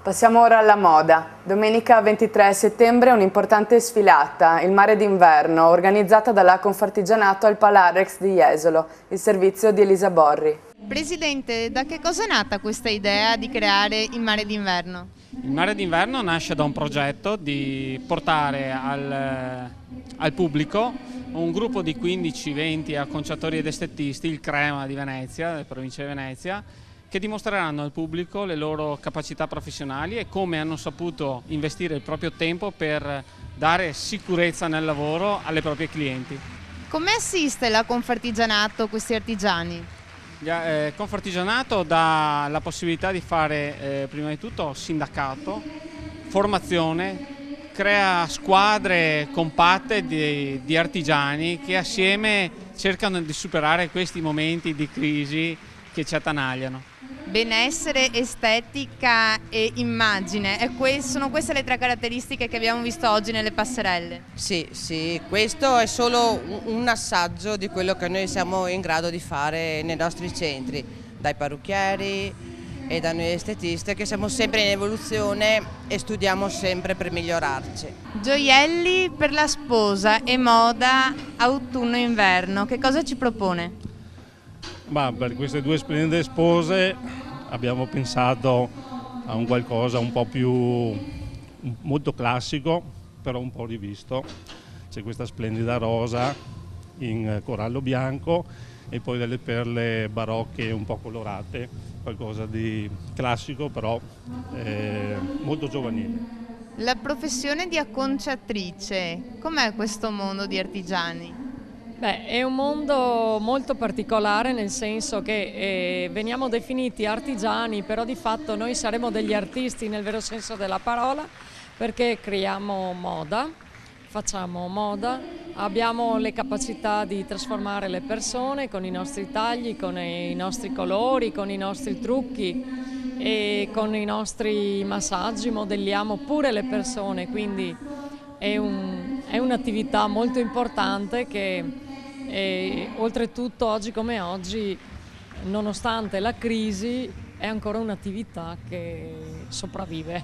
Passiamo ora alla moda. Domenica 23 settembre un'importante sfilata, il Mare d'inverno, organizzata dalla Confartigianato al Palarex di Jesolo, il servizio di Elisa Borri. Presidente, da che cosa è nata questa idea di creare il Mare d'inverno? Il Mare d'inverno nasce da un progetto di portare al pubblico un gruppo di 15-20 acconciatori ed estetisti, il Crema di Venezia, della provincia di Venezia, che dimostreranno al pubblico le loro capacità professionali e come hanno saputo investire il proprio tempo per dare sicurezza nel lavoro alle proprie clienti. Come assiste la Confartigianato questi artigiani? Confartigianato dà la possibilità di fare prima di tutto sindacato, formazione, crea squadre compatte di artigiani che assieme cercano di superare questi momenti di crisi che ci attanagliano. Benessere, estetica e immagine, sono queste le tre caratteristiche che abbiamo visto oggi nelle passerelle? Sì, questo è solo un assaggio di quello che noi siamo in grado di fare nei nostri centri, dai parrucchieri e da noi estetiste, che siamo sempre in evoluzione e studiamo sempre per migliorarci. Gioielli per la sposa e moda autunno-inverno, che cosa ci propone? Per queste due splendide spose abbiamo pensato a un qualcosa un po' molto classico, però un po' rivisto. C'è questa splendida rosa in corallo bianco e poi delle perle barocche un po' colorate, qualcosa di classico però molto giovanile. La professione di acconciatrice, com'è questo mondo di artigiani? È un mondo molto particolare, nel senso che veniamo definiti artigiani, però di fatto noi saremo degli artisti nel vero senso della parola, perché creiamo moda, facciamo moda, abbiamo le capacità di trasformare le persone con i nostri tagli, con i nostri colori, con i nostri trucchi e con i nostri massaggi, modelliamo pure le persone, quindi è un'attività molto importante che oltretutto oggi come oggi, nonostante la crisi, è ancora un'attività che sopravvive.